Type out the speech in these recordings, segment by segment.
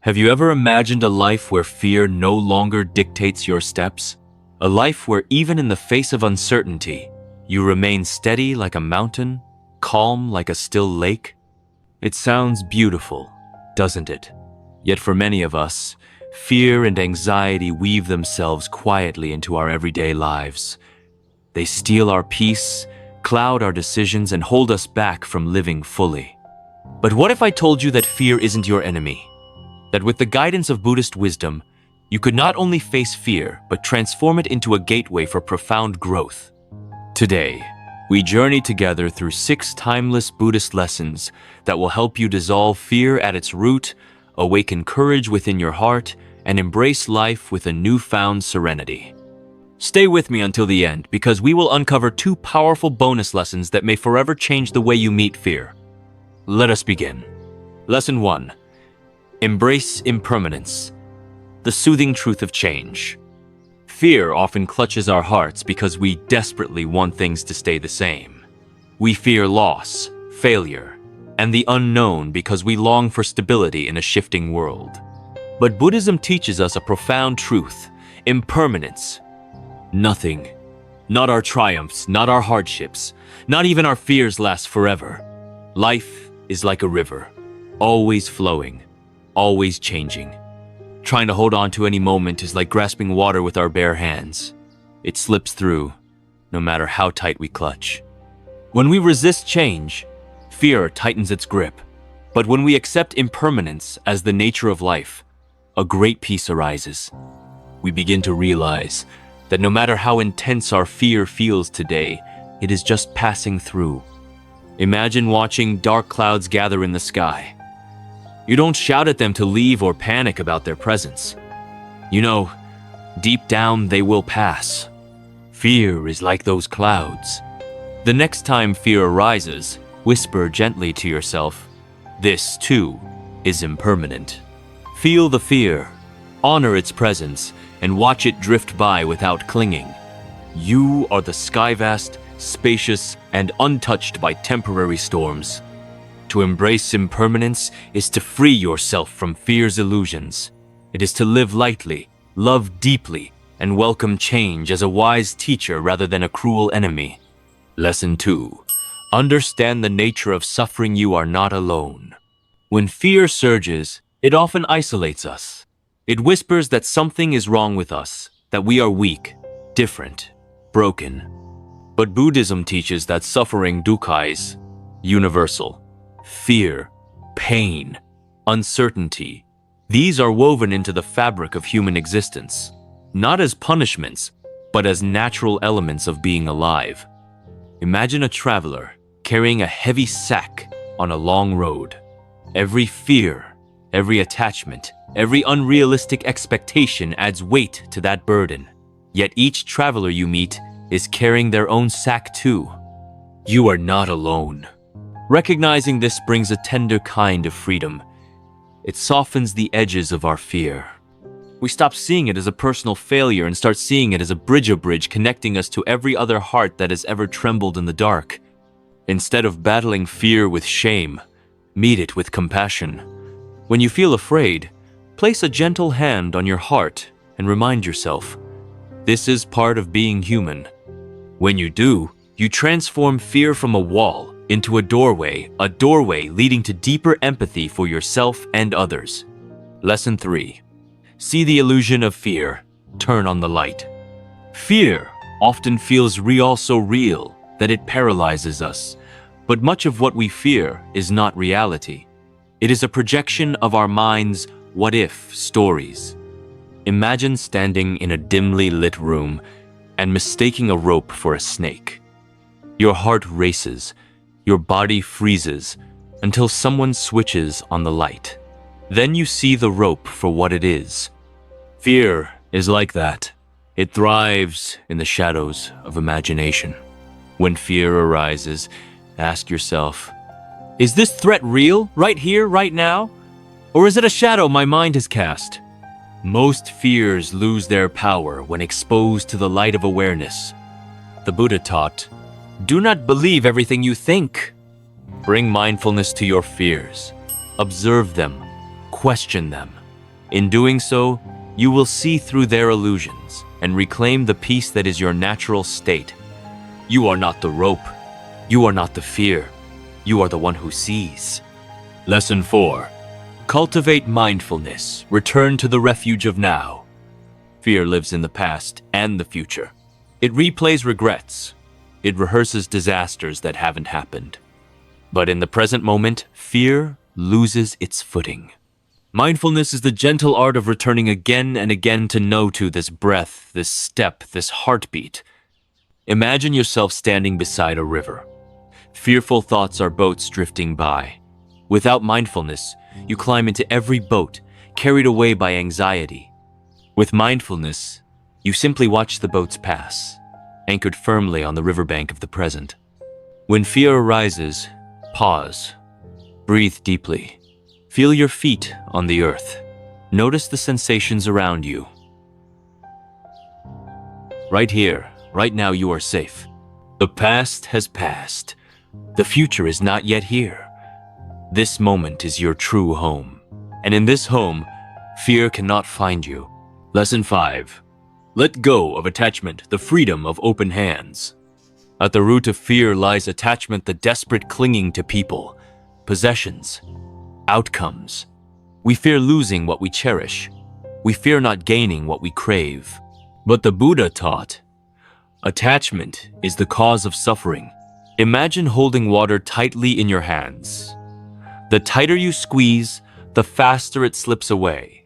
Have you ever imagined a life where fear no longer dictates your steps? A life where even in the face of uncertainty, you remain steady like a mountain, calm like a still lake? It sounds beautiful, doesn't it? Yet for many of us, fear and anxiety weave themselves quietly into our everyday lives. They steal our peace, cloud our decisions, and hold us back from living fully. But what if I told you that fear isn't your enemy? That with the guidance of Buddhist wisdom, you could not only face fear, but transform it into a gateway for profound growth. Today, we journey together through 6 timeless Buddhist lessons that will help you dissolve fear at its root, awaken courage within your heart, and embrace life with a newfound serenity. Stay with me until the end, because we will uncover 2 powerful bonus lessons that may forever change the way you meet fear. Let us begin. Lesson 1. Embrace impermanence, the soothing truth of change. Fear often clutches our hearts because we desperately want things to stay the same. We fear loss, failure, and the unknown because we long for stability in a shifting world. But Buddhism teaches us a profound truth: impermanence. Nothing, not our triumphs, not our hardships, not even our fears last forever. Life is like a river, always flowing, always changing. Trying to hold on to any moment is like grasping water with our bare hands. It slips through, no matter how tight we clutch. When we resist change, fear tightens its grip. But when we accept impermanence as the nature of life, a great peace arises. We begin to realize that no matter how intense our fear feels today, it is just passing through. Imagine watching dark clouds gather in the sky. You don't shout at them to leave or panic about their presence. You know, deep down they will pass. Fear is like those clouds. The next time fear arises, whisper gently to yourself, "This, too, is impermanent." Feel the fear, honor its presence, and watch it drift by without clinging. You are the sky vast, spacious, and untouched by temporary storms. To embrace impermanence is to free yourself from fear's illusions. It is to live lightly, love deeply, and welcome change as a wise teacher rather than a cruel enemy. Lesson 2. Understand the nature of suffering. You are not alone. When fear surges, it often isolates us. It whispers that something is wrong with us, that we are weak, different, broken. But Buddhism teaches that suffering, dukkha, is universal. Fear, pain, uncertainty, these are woven into the fabric of human existence, not as punishments, but as natural elements of being alive. Imagine a traveler carrying a heavy sack on a long road. Every fear, every attachment, every unrealistic expectation adds weight to that burden. Yet each traveler you meet is carrying their own sack too. You are not alone. Recognizing this brings a tender kind of freedom. It softens the edges of our fear. We stop seeing it as a personal failure and start seeing it as a bridge connecting us to every other heart that has ever trembled in the dark. Instead of battling fear with shame, meet it with compassion. When you feel afraid, place a gentle hand on your heart and remind yourself, this is part of being human. When you do, you transform fear from a wall into a doorway leading to deeper empathy for yourself and others. Lesson 3. See the illusion of fear. Turn on the light. Fear often feels so real that it paralyzes us. But much of what we fear is not reality. It is a projection of our mind's what-if stories. Imagine standing in a dimly lit room and mistaking a rope for a snake. Your heart races, your body freezes, until someone switches on the light. Then you see the rope for what it is. Fear is like that. It thrives in the shadows of imagination. When fear arises, ask yourself, is this threat real, right here, right now? Or is it a shadow my mind has cast? Most fears lose their power when exposed to the light of awareness. The Buddha taught, do not believe everything you think. Bring mindfulness to your fears. Observe them, question them, In doing so, you will see through their illusions and reclaim the peace that is your natural state. You are not the rope. You are not the fear. You are the one who sees. Lesson 4. Cultivate mindfulness. Return to the refuge of now. Fear lives in the past and the future. It replays regrets. It rehearses disasters that haven't happened. But in the present moment, fear loses its footing. Mindfulness is the gentle art of returning again and again to know, to this breath, this step, this heartbeat. Imagine yourself standing beside a river. Fearful thoughts are boats drifting by. Without mindfulness, you climb into every boat, carried away by anxiety. With mindfulness, you simply watch the boats pass, anchored firmly on the riverbank of the present. When fear arises, pause. Breathe deeply. Feel your feet on the earth. Notice the sensations around you. Right here, right now, you are safe. The past has passed. The future is not yet here. This moment is your true home. And in this home, fear cannot find you. Lesson 5. Let go of attachment, the freedom of open hands. At the root of fear lies attachment, the desperate clinging to people, possessions, outcomes. We fear losing what we cherish. We fear not gaining what we crave. But the Buddha taught, attachment is the cause of suffering. Imagine holding water tightly in your hands. The tighter you squeeze, the faster it slips away.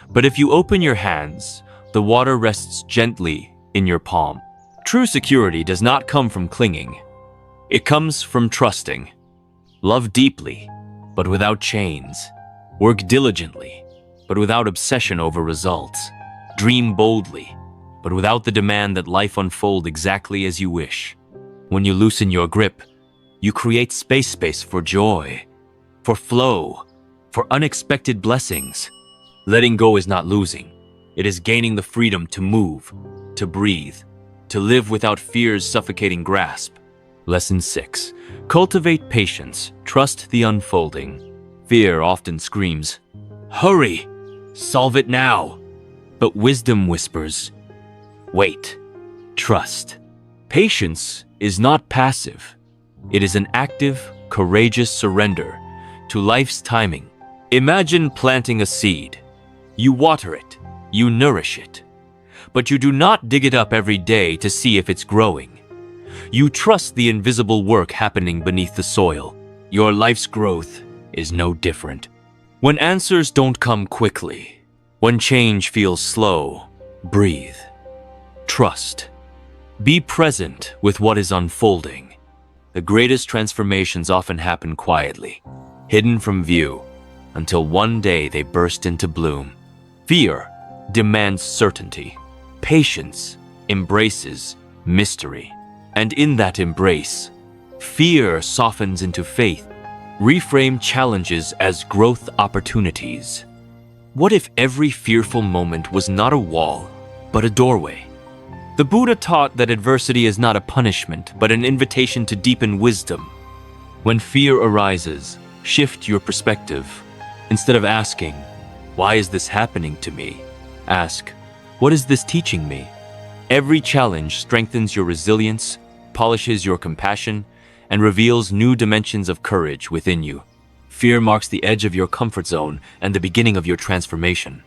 But if you open your hands, the water rests gently in your palm. True security does not come from clinging. It comes from trusting. Love deeply, but without chains. Work diligently, but without obsession over results. Dream boldly, but without the demand that life unfold exactly as you wish. When you loosen your grip, you create space for joy, for flow, for unexpected blessings. Letting go is not losing. It is gaining the freedom to move, to breathe, to live without fear's suffocating grasp. Lesson 6. Cultivate patience. Trust the unfolding. Fear often screams, "Hurry! Solve it now!" But wisdom whispers, "Wait. Trust." Patience is not passive. It is an active, courageous surrender to life's timing. Imagine planting a seed. You water it, you nourish it, but you do not dig it up every day to see if it's growing. You trust the invisible work happening beneath the soil. Your life's growth is no different. When answers don't come quickly, when change feels slow, breathe. Trust. Be present with what is unfolding. The greatest transformations often happen quietly, hidden from view, until one day they burst into bloom. Fear demands certainty. Patience embraces mystery. And in that embrace, fear softens into faith. Reframe challenges as growth opportunities. What if every fearful moment was not a wall, but a doorway? The Buddha taught that adversity is not a punishment, but an invitation to deepen wisdom. When fear arises, shift your perspective. Instead of asking, "Why is this happening to me?" ask, "What is this teaching me?" Every challenge strengthens your resilience, polishes your compassion, and reveals new dimensions of courage within you. Fear marks the edge of your comfort zone and the beginning of your transformation.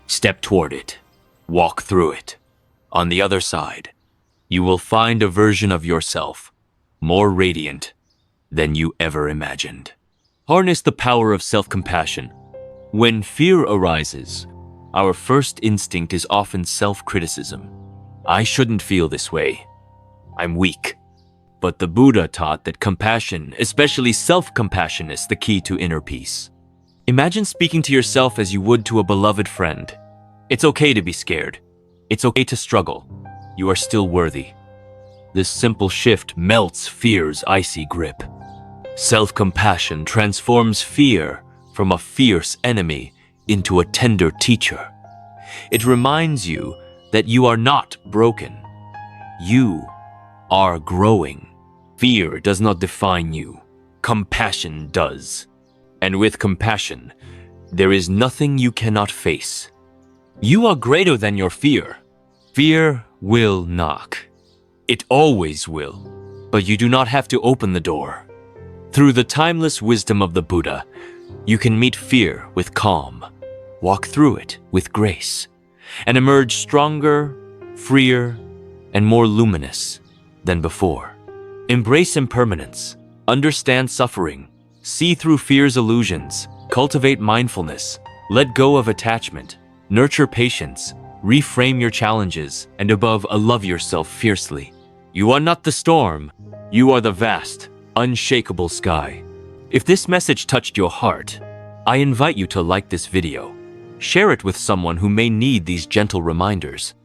Step toward it. Walk through it. On the other side, you will find a version of yourself more radiant than you ever imagined. Harness the power of self-compassion. When fear arises, our first instinct is often self-criticism. I shouldn't feel this way. I'm weak. But the Buddha taught that compassion, especially self-compassion, is the key to inner peace. Imagine speaking to yourself as you would to a beloved friend. It's okay to be scared. It's okay to struggle. You are still worthy. This simple shift melts fear's icy grip. Self-compassion transforms fear from a fierce enemy into a tender teacher. It reminds you that you are not broken. You are growing. Fear does not define you. Compassion does. And with compassion, There is nothing you cannot face. You are greater than your fear. Fear will knock. It always will. But you do not have to open the door. Through the timeless wisdom of the Buddha, you can meet fear with calm, walk through it with grace, and emerge stronger, freer, and more luminous than before. Embrace impermanence, understand suffering, see through fear's illusions, cultivate mindfulness, let go of attachment, nurture patience, reframe your challenges, and above all, love yourself fiercely. You are not the storm, you are the vast, unshakable sky. If this message touched your heart, I invite you to like this video. Share it with someone who may need these gentle reminders.